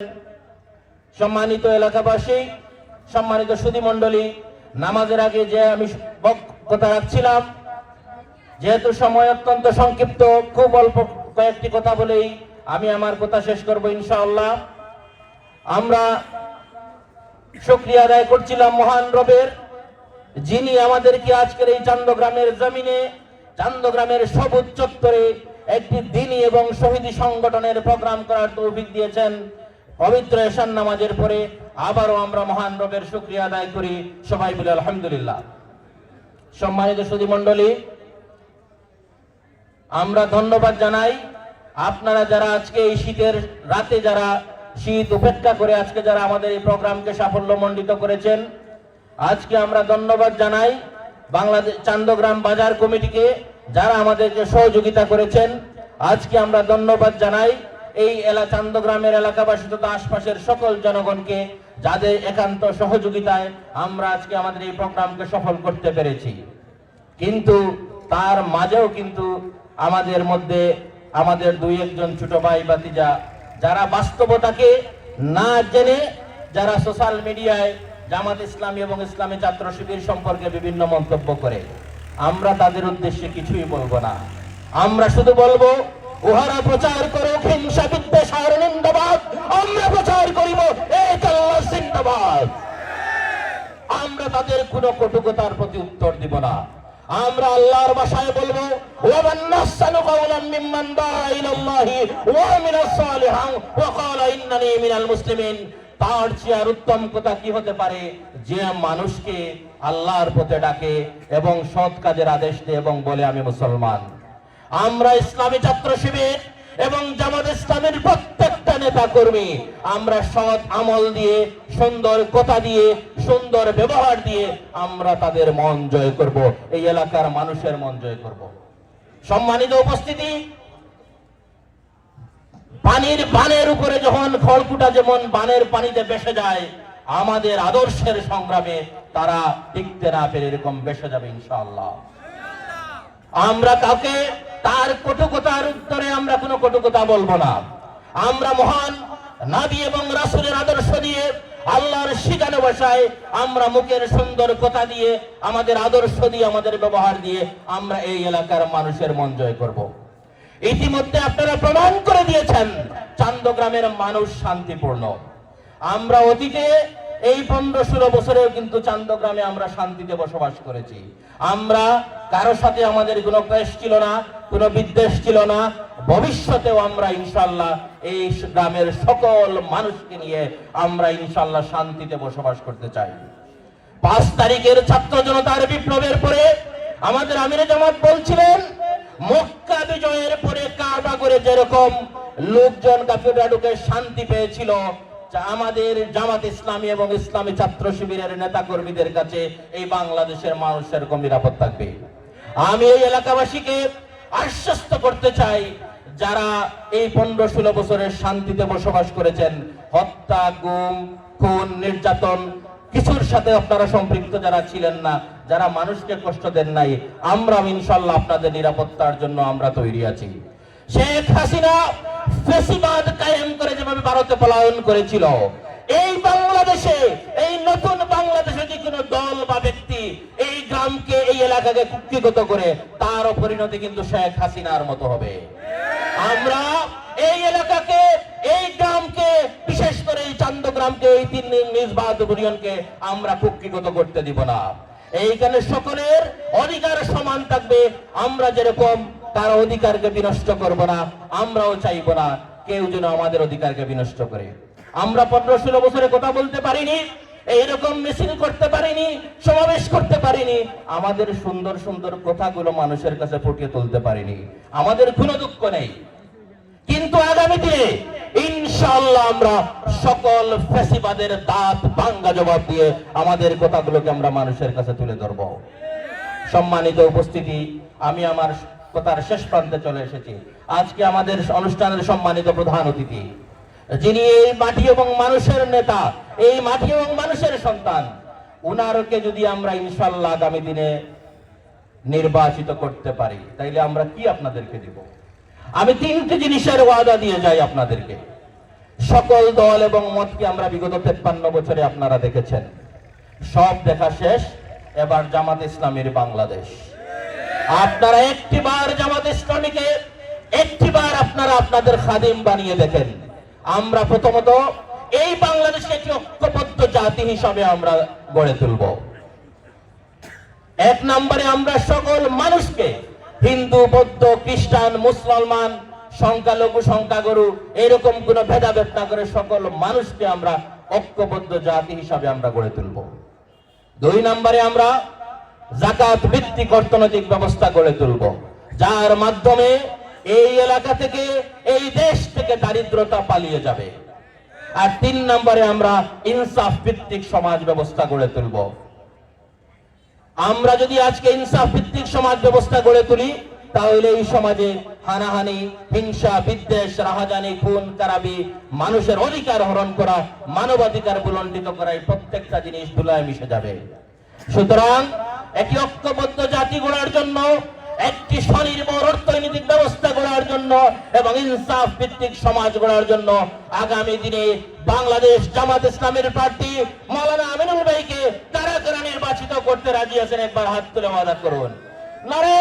সম্মানিত এলাকাবাসী, সম্মানিত সুধী মণ্ডলী, নামাজের আগে যে আমি কথা রাখছিলাম, যেহেতু সময় অত্যন্ত সংক্ষিপ্ত, খুব অল্প কয়েকটি কথা বলেই আমি আমার কথা শেষ করব ইনশাআল্লাহ। আমরা শুকরিয়া আদায় করছিলাম মহান রবের, যিনি আমাদেরকে আজকের এই চান্দগ্রামের জমিনে, চান্দগ্রামের সবুজ চত্বরে একটি দ্বীনি এবং শহীদি সংগঠনের প্রোগ্রাম করার তৌফিক দিয়েছেন। পবিত্র এশান নামাজের পরে আবারও আমরা মহান রবের শুকরিয়া আদায় করি, সবাই বলে আলহামদুলিল্লাহ। সম্মানিত সুধী মণ্ডলী, আমরা ধন্যবাদ জানাই আপনারা যারা আজকে এই শীতের রাতে যারা শীত উপেক্ষা করে আজকে যারা আমাদের এই প্রোগ্রামকে সাফল্যমণ্ডিত করেছেন। আজকে আমরা ধন্যবাদ জানাই বাংলাদেশ চান্দগ্রাম বাজার কমিটিকে, যারা আমাদেরকে সহযোগিতা করেছেন। আজকে আমরা ধন্যবাদ জানাই এই চান্দগ্রামের এলাকাবাসী তথা আশপাশের সকল জনগণকে, যাদের একান্ত সহযোগিতায় আমরা আজকে আমাদের এই প্রোগ্রামকে সফল করতে পেরেছি। কিন্তু তার মাঝেও কিন্তু আমাদের মধ্যে আমাদের দুই একজন ছোট ভাই ভাতিজা যারা বাস্তবতাকে না জেনে যারা সোশ্যাল মিডিয়ায় জামাত ইসলামী এবং ইসলামী ছাত্র শিবির সম্পর্কে বিভিন্ন মন্তব্য করে, আমরা তাদের উদ্দেশ্যে কিছুই বলবো না। আমরা শুধু বলবো, উহারা প্রচার করুক হিংসা বিদ্বেষ আর নিন্দাবাদ, আমরা প্রচার করিব এক আল্লাহ জিন্দাবাদ। আমরা তাদের কোনো কটুকতার প্রতি উত্তর দিব না। আমরা আল্লাহর ভাষায় বলবো, ওয়ামান নাহসানু কাওলাম মিম্মান দাআ ইলাল্লাহি ওয়া আমিলাস সালিহান ওয়া ক্বালা ইন্নানী মিনাল মুসলিমিন। তার চেয়ে আর উত্তম কথা কি হতে পারে, যে মানুষকে আল্লাহর পথে ডাকে এবং সৎ কাজের আদেশ দেয় এবং বলে আমি মুসলমান। আমরা ইসলামী ছাত্র শিবির এবং জামাত ইসলামের প্রত্যেকটা নেতা কর্মী আমরা সৎ আমল দিয়ে, সুন্দর কথা দিয়ে, সুন্দর ব্যবহার দিয়ে আমরা তাদের মন জয় করব, এই এলাকার মানুষের মন জয় করব। সম্মানিত উপস্থিতি, পানির বানের উপরে যখন খড়কুটা যেমন বানের পানিতে ভেসে যায়, আমাদের আদর্শের সংগ্রামে তারা টিকতে না পেরে এরকম ভেসে যাবে ইনশাআল্লাহ। আমরা কাউকে তার কটুকতার উত্তরে আমরা কোনো কটুকতা বলবো না। আমরা মহান নবী এবং রাসূলের আদর্শ দিয়ে, আল্লাহর শিখানো ভাষায় আমরা মুখের সুন্দর কথা দিয়ে, আমাদের আদর্শ দিয়ে, আমাদের ব্যবহার দিয়ে আমরা এই এলাকার মানুষের মন জয় করব। ইতিমধ্যে আপনারা প্রমাণ করে দিয়েছেন চান্দগ্রামের মানুষ শান্তিপূর্ণ। আমরা অতীতে এই 15-16 বছরেও কিন্তু চান্দগ্রামে আমরা শান্তিতে বসবাস করেছি। আমরা কারো সাথে আমাদের কোনো ক্লেশ ছিল না, কোনো বিদ্বেষ ছিল না। ভবিষ্যতেও আমরা ইনশাআল্লাহ এই গ্রামের সকল মানুষকে নিয়ে আমরা ইনশাআল্লাহ শান্তিতে বসবাস করতে চাই। 5 তারিখের ছাত্র জনতার বিপ্লবের পরে আমাদের আমিরে জামাত বলছিলেন, মক্কা বিজয়ের পরে কাবা করে যেরকম লোকজন কাফিররা ঢুকে শান্তি পেয়েছিল, আমাদের জামাত ইসলামী এবং ইসলামী ছাত্র শিবিরের নেতা কর্মীদের কাছে এই বাংলাদেশের মানুষ এরকম নিরাপদ থাকবে। আমি এই এলাকাবাসীকে আশ্বস্ত করতে চাই, যারা এই 15-16 বছরের শান্তিতে বসবাস করেছেন, হত্যা, গুম, খুন, নির্যাতন কিছুর সাথে আপনারা সম্পৃক্ত যারা ছিলেন না, যারা মানুষকে কষ্ট দেন নাই, আমরা ইনশাআল্লাহ আপনাদের নিরাপত্তার জন্য আমরা তৈরি আছি। শেখ হাসিনা ফ্যাসিবাদ কায়েম করে যেভাবে ভারতে পলায়ন করেছিল, এই বাংলাদেশে, এই নতুন বাংলাদেশে যে কোনো দল বা ব্যক্তি এই গ্রামকে, এই এলাকাকে কুক্ষিগত করে, তার পরিণতি কিন্তু শেখ হাসিনার মতো হবে। আমরা এই এলাকাকে, এই গ্রামকে, বিশেষ করে এই চান্দগ্রামকে, এই 3 নির্বাচিত ইউনিয়নকে আমরা কুক্ষিগত করতে দিব না। এইখানে সকলের অধিকার সমান থাকবে। আমরা যেরকম তার অধিকারকে বিনষ্ট করব না, আমরাও চাইব না কেউ যেন আমাদের অধিকারকে বিনষ্ট করে। আমরা 15-16 বছরে কথা বলতে পারিনি, এইরকম মিছিল করতে পারিনি, সমাবেশ করতে পারিনি, আমাদের সুন্দর সুন্দর কথাগুলো মানুষের কাছে ফুটিয়ে তুলতে পারিনি, আমাদের কোনো দুঃখ নেই। কিন্তু আগামী দিনে ইনশাআল্লাহ আমরা সকল ফ্যাসিবাদের দাঁত ভাঙা জবাব দিয়ে আমাদের কথাগুলোকে আমরা মানুষের কাছে তুলে ধরব। সম্মানিত উপস্থিতি, আমি আমার কথার শেষ প্রান্তে চলে এসেছি। আজকে আমাদের অনুষ্ঠানের সম্মানিত প্রধান অতিথি, যিনি এই মাটি এবং মানুষের নেতা, এই মাটি এবং মানুষের সন্তান, উনারকে যদি আমরা ইনশাআল্লাহ আগামী দিনে নির্বাচিত করতে পারি, তাইলে আমরা কি আপনাদেরকে দিব? আমি 3টি জিনিসের ওয়াদা দিয়ে যাই আপনাদেরকে। সকল দল এবং মতকে আমরা বিগত 53 বছরে আপনারা দেখেছেন। সব দেখা শেষ, এবার জামাত ইসলামীর বাংলাদেশ। আপনারা একটিবার জামাত ইসলামীকে একটিবার আপনারা আপনাদের খাদিম বানিয়ে দেখেন। আমরা প্রথমত এই বাংলাদেশকে একটি ঐক্যবদ্ধ জাতি হিসাবে আমরা গড়ে তুলব। এক নম্বরে আমরা সকল মানুষকে, হিন্দু, বৌদ্ধ, খ্রিস্টান, মুসলমান, সংখ্যালঘু, সংখ্যাগুরু, এরকম কোন ভেদাভেদ না করে সকল মানুষকে আমরা ঐক্যবদ্ধ জাতি হিসাবে আমরা গড়ে তুলব। 2 নম্বরে আমরা যাকাত ভিত্তিক অর্থনৈতিক ব্যবস্থা গড়ে তুলব, যার মাধ্যমে এই এলাকা থেকে, এই দেশ থেকে দারিদ্রতা পালিয়ে যাবে। আর 3 নম্বরে আমরা ইনসাফ ভিত্তিক সমাজ ব্যবস্থা গড়ে তুলব। আমরা যদি আজকে ইনসাফ ভিত্তিক সমাজ ব্যবস্থা গড়ে তুলি, তাহলে এই সমাজে হানাহানি, হিংসা, বিদ্বেষ, রাহাজানি, খুন, খারাপি, মানুষের অধিকার হরণ করা, মানবাধিকার বুলন্ডিত করা, এই প্রত্যেকটা জিনিস ধুলায় মিশে যাবে। সুতরাং একটি ঐক্যবদ্ধ জাতি গড়ার জন্য, একটি স্বনির্ভর অর্থনৈতিক ব্যবস্থা গড়ার জন্য এবং ইনসাফ ভিত্তিক সমাজ গড়ার জন্য আগামী দিনে বাংলাদেশ জামাত ইসলামের প্রার্থী মাওলানা আমিনুল ভাইকে কারা কারা নির্বাচিত করতে রাজি আছেন? একবার হাত তুলে ওয়াদা করুন। নারে